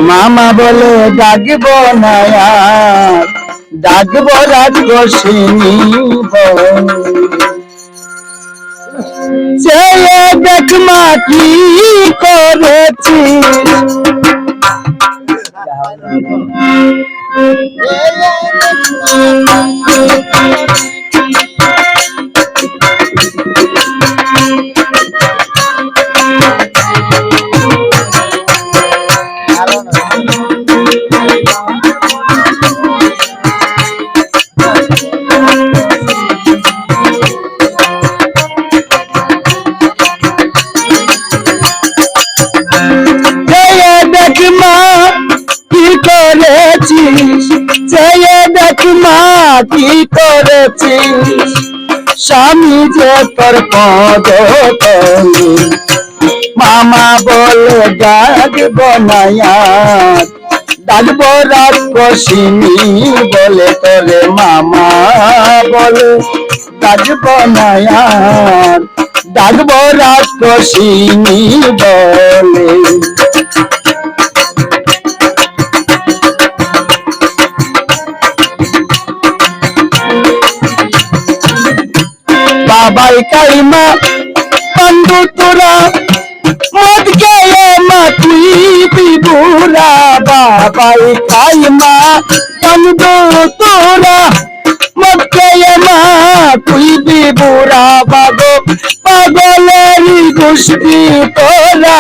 মামা বলে ডাকব না আর, ডাকব রাজগোসিনী চেয়ে দেখ মা কি করেছি। চেয়ে দেখ মা কি করেছিস, স্বামী যে তোর পদ তলে। মামা বলে ডাকব না আর, ডাকব রাজগোসিনী বলে তোরে। মামা বলে ডাকব না আর, ডাকব রাজগোসিনী বলে। বাবাই কাইমা বন্ধু তোরা মদ গেয়ে মা তুই বিবুরা। বাবাই কাইমা বন্ধু তোরা মদ গেয়ে মা তুই বিবুরা। বাগো পাগলেরই গোষ্ঠী তোরা,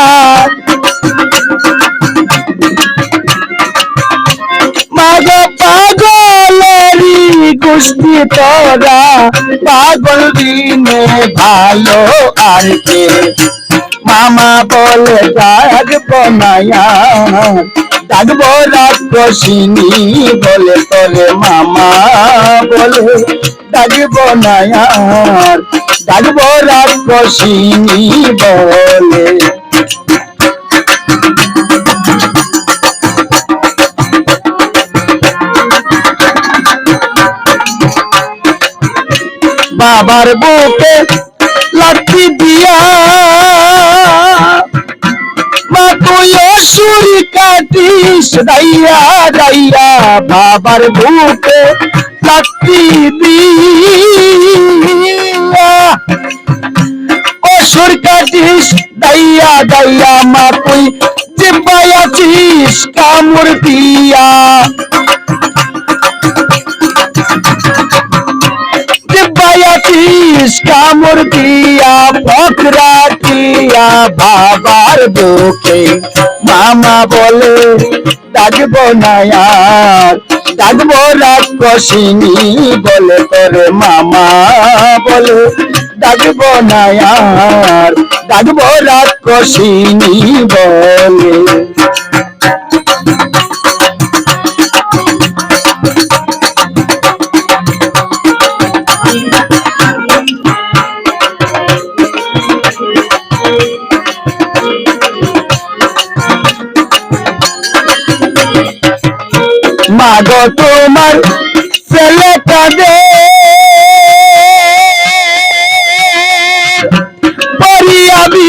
মাগো পাগলেরই গোষ্ঠী তোরা। পাগল দিনে ভালো আর কে। মামা বলে ডাকব না আর, ডাকব রাজগোসিনী বলে তোরে। মামা বলে ডাকব না আর, ডাকব রাজগোসিনী বলে। বাবার বুকে লাঠি দিয়া মা তুই অসুর কাটিস দাইয়া দাইয়া। বাবার বুকে লাঠি দিয়া অসুর কাটিস দাইয়া দাইয়া। মা তুই জিব্বায় আছিস কামড় দিয়া, কামড় দিয়া পকড়া দিয়া বাবার বুকে। মামা বলে ডাকব না আর, ডাকব রাজগোসিনী বলে তোরে। মামা বলে ডাকব না আর, ডাকব রাজগোসিনী বলে। মাগো তোমার ছেলে কাঁদে পরিয়াবি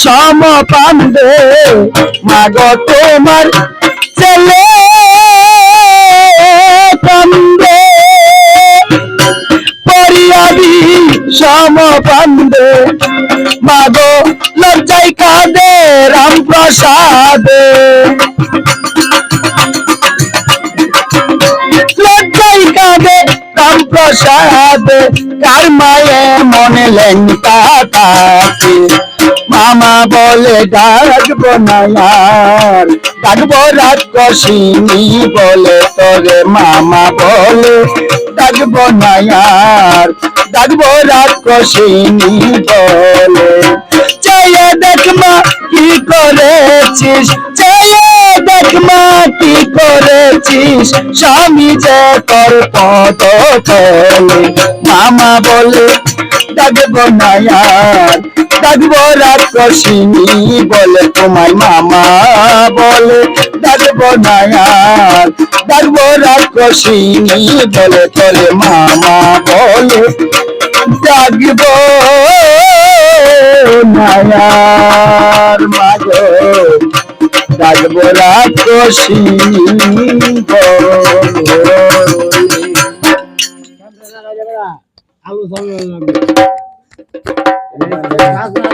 সম কান্দে। মাগো তোমার ছেলে কান্দে পরিয়াবি সম কান্দে। মাগো লজ্জায় কাঁদে রামপ্রসাদে, লজ্জায় কাঁদে রামপ্রসাদ। কার মায়ে মনে লেঙ্কা থাকে। মামা বলে ডাকব না আর, ডাকব রাজগোসিনী বলে তোরে। মামা বলে ডাকব না আর, ডাকব রাজগোসিনী বলে। চেয়ে দেখ মা কি করেছিস, চেয়ে দেখ মা কি করেছিস, স্বামী যে তোর পদ তলে। মামা বলে ডাকব না আর, ডাকব রাজগোসিনী বলে তোমায়। মামা বলে ডাকব না আর, ডাকব রাজগোসিনী বলে তোরে। মামা বলে ডাকব না। মায়ার মাঝে ডাকবো রাক্ষসী আলু